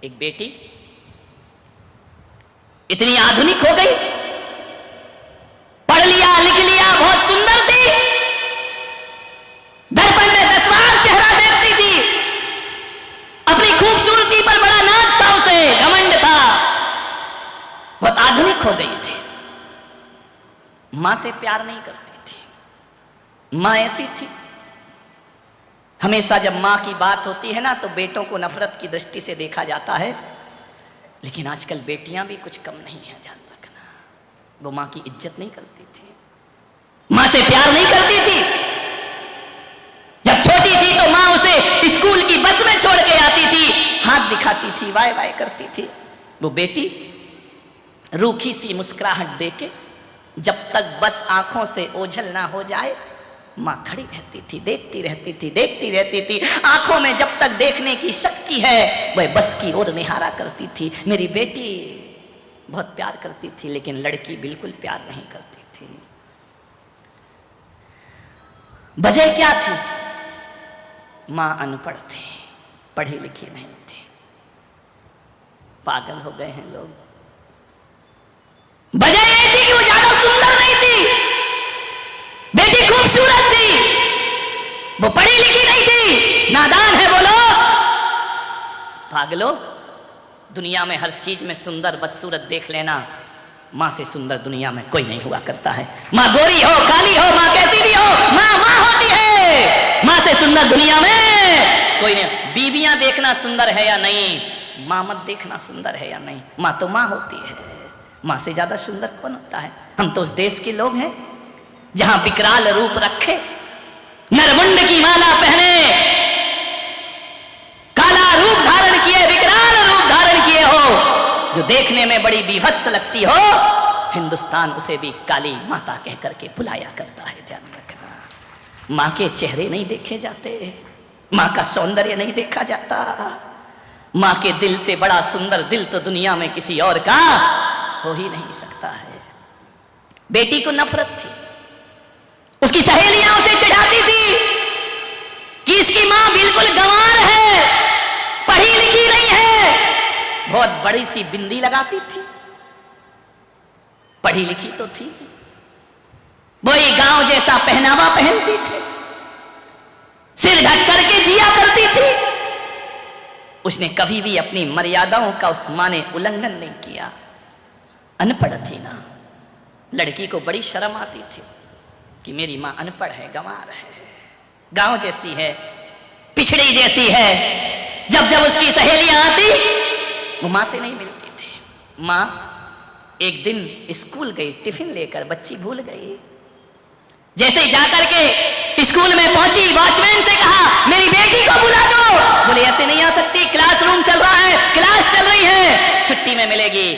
एक बेटी इतनी आधुनिक हो गई, पढ़ लिया लिख लिया, बहुत सुंदर थी, दर्पण में 10 बार चेहरा देखती थी, अपनी खूबसूरती पर बड़ा नाच था, उसे घमंड था, बहुत आधुनिक हो गई थी। मां से प्यार नहीं करती थी। मां ऐसी थी, हमेशा जब मां की बात होती है ना तो बेटों को नफरत की दृष्टि से देखा जाता है, लेकिन आजकल बेटियां भी कुछ कम नहीं है, ध्यान रखना। वो मां की इज्जत नहीं करती थी, मां से प्यार नहीं करती थी। जब छोटी थी तो मां उसे स्कूल की बस में छोड़ के आती थी, हाथ दिखाती थी, वाय वाय करती थी। वो बेटी रूखी सी मुस्कुराहट देके जब तक बस आंखों से ओझल ना हो जाए, मां खड़ी रहती थी, देखती रहती थी, देखती रहती थी। आंखों में जब तक देखने की शक्ति है वह बस की ओर निहारा करती थी। मेरी बेटी बहुत प्यार करती थी, लेकिन लड़की बिल्कुल प्यार नहीं करती थी। वजह क्या थी? मां अनपढ़ थी, पढ़ी लिखी नहीं थी। पागल हो गए हैं लोग। वजह यह थी कि वो ज्यादा सुंदर नहीं थी, बेटी खूबसूरत थी, वो पढ़ी लिखी नहीं थी, नादान है वो लोग। पागलो, दुनिया में हर चीज में सुंदर बदसूरत देख लेना, मां से सुंदर दुनिया में कोई नहीं हुआ करता है। मां गोरी हो, काली हो, मां कैसी भी हो, मां मां होती है। मां से सुंदर दुनिया में कोई नहीं। बीबियां देखना सुंदर है या नहीं, मां मत देखना सुंदर है या नहीं, मां तो मां होती है। मां से ज्यादा सुंदर कौन होता है? हम तो उस देश के लोग हैं जहां विकराल रूप रखे, नरमुंड की माला पहने, काला रूप धारण किए, विकराल रूप धारण किए हो, जो देखने में बड़ी बीभत्स लगती हो, हिंदुस्तान उसे भी काली माता कह करके बुलाया करता है। ध्यान रखना, मां के चेहरे नहीं देखे जाते, मां का सौंदर्य नहीं देखा जाता। मां के दिल से बड़ा सुंदर दिल तो दुनिया में किसी और का हो ही नहीं सकता है। बेटी को नफरत थी, उसकी सहेलियां उसे चिढ़ाती थी कि इसकी मां बिल्कुल गंवार है, पढ़ी लिखी नहीं है। बहुत बड़ी सी बिंदी लगाती थी, पढ़ी लिखी तो थी, वही गांव जैसा पहनावा पहनती थी, सिर ढक करके जिया करती थी। उसने कभी भी अपनी मर्यादाओं का उस मां ने उल्लंघन नहीं किया। अनपढ़ थी ना, लड़की को बड़ी शर्म आती थी कि मेरी मां अनपढ़ है, गंवार है, गांव जैसी है, पिछड़ी जैसी है। जब जब उसकी सहेलियां आती वो मां से नहीं मिलती थी। मां एक दिन स्कूल गई, टिफिन लेकर, बच्ची भूल गई। जैसे ही जाकर के स्कूल में पहुंची, वॉचमैन से कहा मेरी बेटी को बुला दो। बोले ऐसे नहीं आ सकती, क्लासरूम चल रहा है, क्लास चल रही है, छुट्टी में मिलेगी।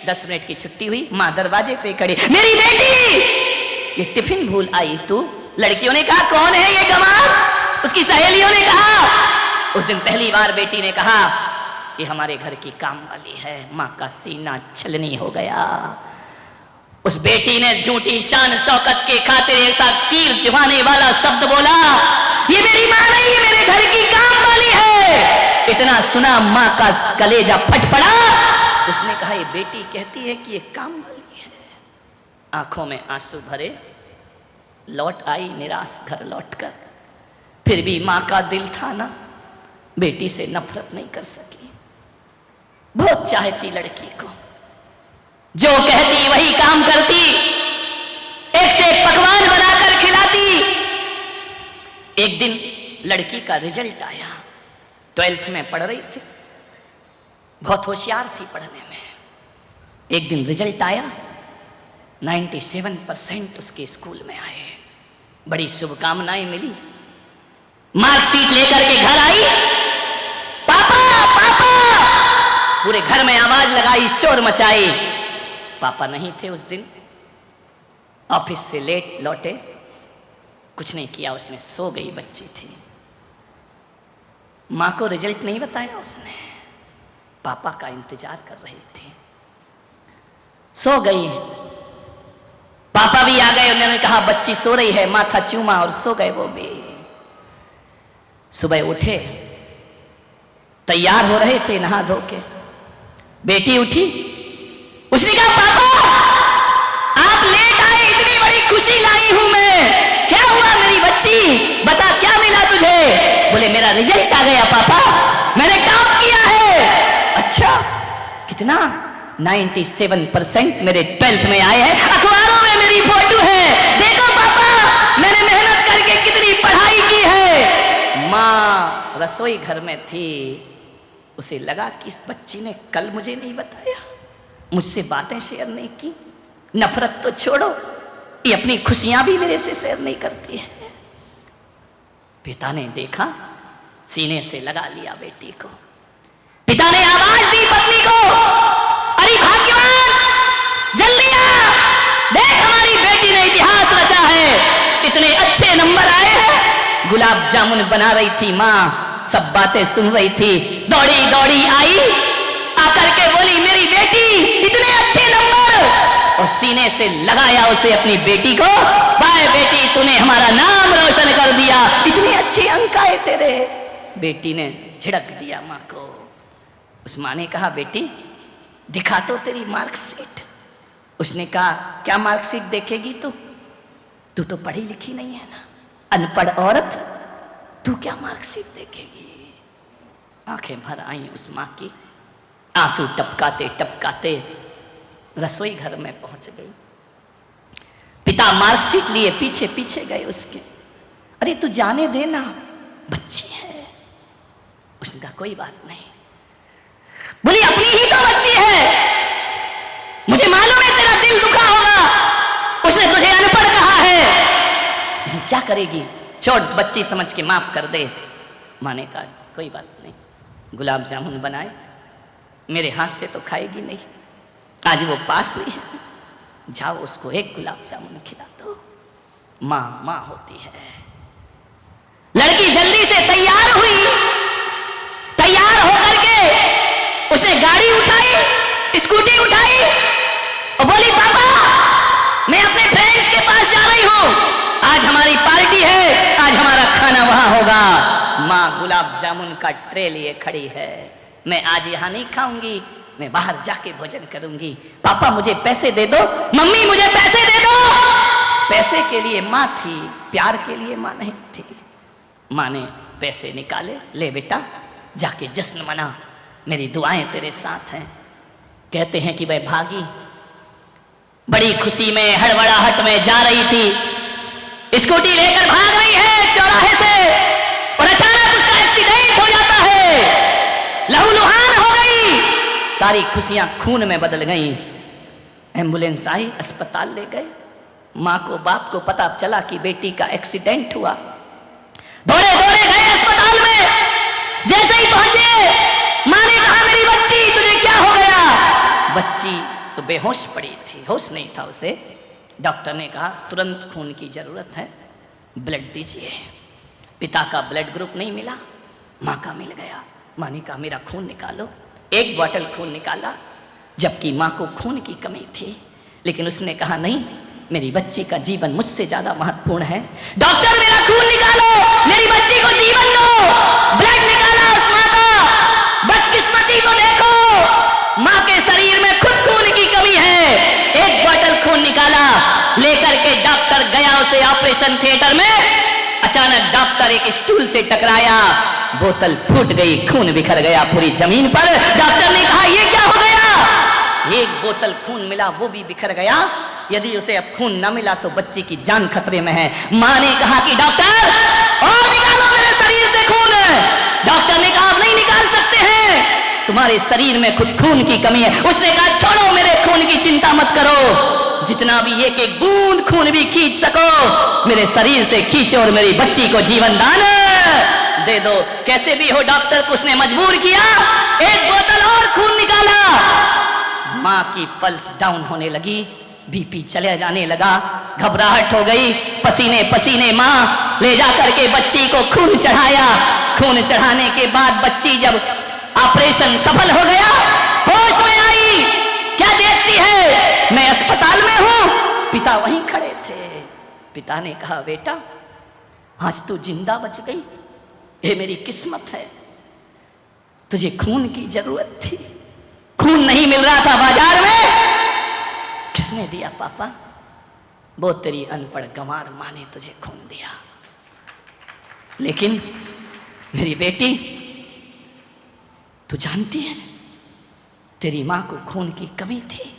10 मिनट की छुट्टी हुई, मां दरवाजे पे खड़ी, मेरी बेटी ये टिफिन भूल आई तू। लड़कियों ने कहा कौन है ये गंवार? उसकी सहेलियों ने कहा। उस दिन पहली बार बेटी ने कहा ये हमारे घर की काम वाली है। मां का सीना छलनी हो गया। उस बेटी ने झूठी शान शौकत के खातिर ऐसा तीर चुभाने वाला शब्द बोला, ये मेरी मां नहीं, ये मेरे घर की काम वाली है। इतना सुना मां का कलेजा फट पड़ा। उसने कहा ये बेटी कहती है कि ये काम वाली है। आंखों में आंसू भरे लौट आई निराश घर लौटकर। फिर भी मां का दिल था ना, बेटी से नफरत नहीं कर सकी। बहुत चाहती लड़की को, जो कहती वही काम करती, एक से एक पकवान बनाकर खिलाती। एक दिन लड़की का रिजल्ट आया, 12th में पढ़ रही थी, बहुत होशियार थी पढ़ने में। एक दिन रिजल्ट आया, 97% उसके स्कूल में आए। बड़ी शुभकामनाएं मिली। मार्कशीट लेकर के घर आई, पापा पापा, पूरे घर में आवाज लगाई, शोर मचाई। पापा नहीं थे उस दिन, ऑफिस से लेट लौटे, कुछ नहीं किया उसने, सो गई बच्ची थी। मां को रिजल्ट नहीं बताया उसने, पापा का इंतजार कर रही थी। सो गई, पापा भी आ गए। उन्होंने कहा बच्ची सो रही है, माथा चूमा और सो गए वो भी। सुबह उठे, तैयार हो रहे थे नहा धो के, बेटी उठी, उसने कहा पापा आप लेट आए, इतनी बड़ी खुशी लाई हूं मैं, क्या हुआ मेरी बच्ची, बता क्या मिला तुझे? बोले मेरा रिजल्ट आ गया पापा, मैंने टॉप किया है। अच्छा कितना? 97% मेरे 12th में आए हैं, अखबारों में मेरी फोटो है, देखो पापा मैंने मेहनत करके कितनी पढ़ाई की है। माँ रसोई घर में थी, उसे लगा कि इस बच्ची ने कल मुझे नहीं बताया, मुझसे बातें शेयर नहीं की, नफरत तो छोड़ो ये अपनी खुशियां भी मेरे से शेयर नहीं करती है। पिता ने देखा, सीने से लगा लिया बेटी को। पिता ने आवाज दी पत्नी को, अरे भाग्यवान जल्दी आ, देख हमारी बेटी ने इतिहास रचा है, इतने अच्छे नंबर आए हैं। गुलाब जामुन बना रही थी माँ, सब बातें सुन रही थी, दौड़ी दौड़ी आई, आकर के बोली मेरी बेटी इतने अच्छे नंबर, और सीने से लगाया उसे अपनी बेटी को, बाय बेटी तूने हमारा नाम रोशन कर दिया, इतने अच्छे अंक आए तेरे। बेटी ने झिड़क दिया माँ को। उस माँ ने कहा बेटी दिखा तो तेरी मार्कशीट। उसने कहा क्या मार्कशीट देखेगी तू तो पढ़ी लिखी नहीं है ना, अनपढ़ औरत, तू क्या मार्कशीट देखेगी। आंखें भर आई उस माँ की, आंसू टपकाते टपकाते रसोई घर में पहुंच गई। पिता मार्कशीट लिए पीछे पीछे गए उसके, अरे तू जाने देना बच्ची है। उसने कहा कोई बात नहीं। बोली अपनी ही तो बच्ची है, मुझे मालूम है तेरा दिल दुखा होगा, उसने तुझे अनपढ़ कहा है, लेकिन क्या करेगी, छोड़ बच्ची समझ के माफ कर दे। माँ ने कहा कोई बात नहीं, गुलाब जामुन बनाए, मेरे हाथ से तो खाएगी नहीं, आज वो पास हुई है, जाओ उसको एक गुलाब जामुन खिला दो। माँ माँ होती है। लड़की जल्दी से तैयार हुई, तैयार होकर के उसने गाड़ी उठाई, स्कूटी उठाई और बोली पापा मैं अपने फ्रेंड्स के पास जा रही हूं, आज हमारी पार्टी है, आज हमारा खाना वहां होगा। माँ गुलाब जामुन का ट्रे लिए खड़ी है, मैं आज यहां नहीं खाऊंगी, मैं बाहर जाके भोजन करूंगी, पापा मुझे पैसे दे दो, मम्मी मुझे पैसे दे दो। पैसे के लिए माँ थी, प्यार के लिए माँ नहीं थी। माँ ने पैसे निकाले, ले बेटा जाके जश्न मना, मेरी दुआएं तेरे साथ हैं। कहते हैं कि वह भागी, बड़ी खुशी में हड़बड़ाहट में जा रही थी, स्कूटी लेकर भाग रही है चौराहे से, और अचानक उसका एक्सीडेंट हो जाता है, लहूलुहान हो गई, सारी खुशियां खून में बदल गईं। एम्बुलेंस आई, अस्पताल ले गए। माँ को बाप को पता चला कि बेटी का एक्सीडेंट हुआ, दौड़े दौड़े गए अस्पताल में। जैसे ही पहुंचे माँ ने कहा मेरी बच्ची तुझे क्या हो गया। बच्ची तो बेहोश पड़ी थी, होश नहीं था उसे। डॉक्टर ने कहा तुरंत खून की जरूरत है, ब्लड दीजिए। पिता का ब्लड ग्रुप नहीं मिला, माँ का मिल गया। माँ ने कहा मेरा खून निकालो, एक बॉटल खून निकाला, जबकि माँ को खून की कमी थी, लेकिन उसने कहा नहीं, मेरी बच्ची का जीवन मुझसे ज्यादा महत्वपूर्ण है। डॉक्टर मेरा खून निकालो, मेरी बच्ची को जीवन दो। ब्लड निकाला उस माँ का, बदकिस्मती को देखो, माँ के शरीर में खुद खून की कमी है। एक बॉटल खून निकाला, लेकर के डॉक्टर गया उसे ऑपरेशन थिएटर में। अचानक डॉक्टर एक स्टूल से टकराया, बोतल फूट गई, खून बिखर गया पूरी जमीन पर। डॉक्टर ने कहा ये क्या हो गया। एक बोतल खून मिला, वो भी बिखर गया। यदि उसे अब खून न मिला तो बच्ची की जान खतरे में है। माँ ने कहा कि डॉक्टर और निकालो मेरे शरीर से खून। डॉक्टर ने कहा आप नहीं निकाल सकते हैं, तुम्हारे शरीर में खुद खून की कमी है। उसने कहा छोड़ो, मेरे खून की चिंता मत करो, जितना भी एक एक बूंद खून भी खींच सको मेरे शरीर से खींचो और मेरी बच्ची को जीवन दान दे दो। कैसे भी हो डॉक्टर को उसने मजबूर किया, एक बोतल और खून निकाला। माँ की पल्स डाउन होने लगी, बीपी चले जाने लगा, घबराहट हो गई, पसीने पसीने माँ ले जाकर के बच्ची को खून चढ़ाया। खून चढ़ाने के बाद बच्ची जब ऑपरेशन सफल हो गया, होश में आई, क्या देखती है मैं अस्पताल में हूं। पिता वहीं खड़े थे। पिता ने कहा बेटा आज तू जिंदा बच गई, ये मेरी किस्मत है, तुझे खून की जरूरत थी खून नहीं मिल रहा था बाजार में, किसने दिया पापा? वो तेरी अनपढ़ गंवार माँ ने तुझे खून दिया। लेकिन मेरी बेटी, तू जानती है तेरी माँ को खून की कमी थी,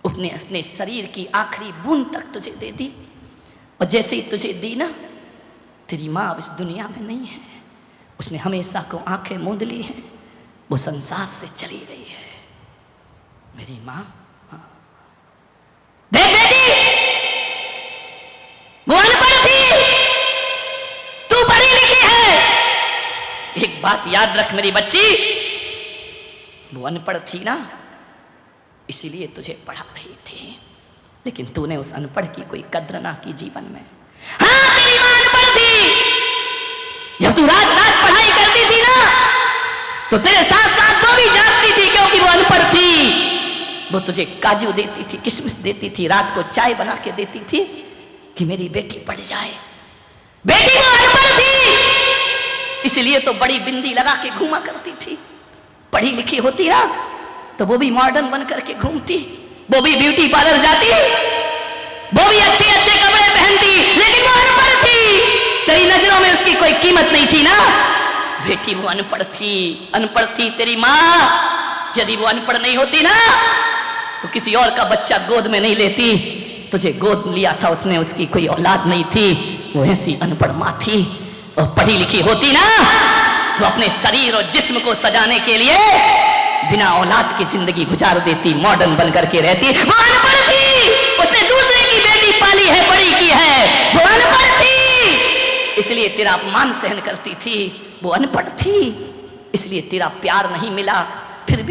उसने अपने शरीर की आखिरी बूंद तक तुझे दे दी, और जैसे ही तुझे दी ना, तेरी माँ अब इस दुनिया में नहीं है, उसने हमेशा को आंखें मूंद ली हैं, वो संसार से चली गई है। मेरी माँ, देख बेटी, वो अनपढ़ थी, तू पढ़ी लिखी है। एक बात याद रख मेरी बच्ची, वो अनपढ़ थी ना, इसीलिए तुझे पढ़ा रही थी, लेकिन तूने उस अनपढ़ की कोई कद्र ना की जीवन में। हाँ, तेरी मां अनपढ़ थी। जब तू रात रात पढ़ाई करती थी ना, तो तेरे साथ साथ वो भी जागती थी, क्योंकि वो अनपढ़ थी। वो तुझे काजू देती थी, किशमिश देती थी, रात को चाय बना के देती थी कि मेरी बेटी पढ़ जाए। बेटी वो अनपढ़ थी, इसलिए तो बड़ी बिंदी लगा के घूमा करती थी। पढ़ी लिखी होती ना, तो वो भी मॉडर्न बन करके घूमती, वो भी ब्यूटी पार्लर जाती, वो भी अच्छे अच्छे कपड़े पहनती, लेकिन वो अनपढ़ थी। तेरी नजरों में उसकी कोई कीमत नहीं थी ना। बेटी वो अनपढ़ थी, अनपढ़ थी तेरी माँ। यदि वो अनपढ़ नहीं होती ना, तो किसी और का बच्चा गोद में नहीं लेती। तुझे गोद लिया था उसने, उसकी कोई औलाद नहीं थी, वो ऐसी अनपढ़ माँ थी। और पढ़ी लिखी होती ना, तो अपने शरीर और जिस्म को सजाने के लिए बिना औलाद की जिंदगी गुजार देती, मॉडर्न बन करके रहती। वो अनपढ़ थी, उसने दूसरे की बेटी पाली है, बड़ी की है। वो अनपढ़ थी, इसलिए तेरा अपमान सहन करती थी। वो अनपढ़ थी, इसलिए तेरा प्यार नहीं मिला। फिर भी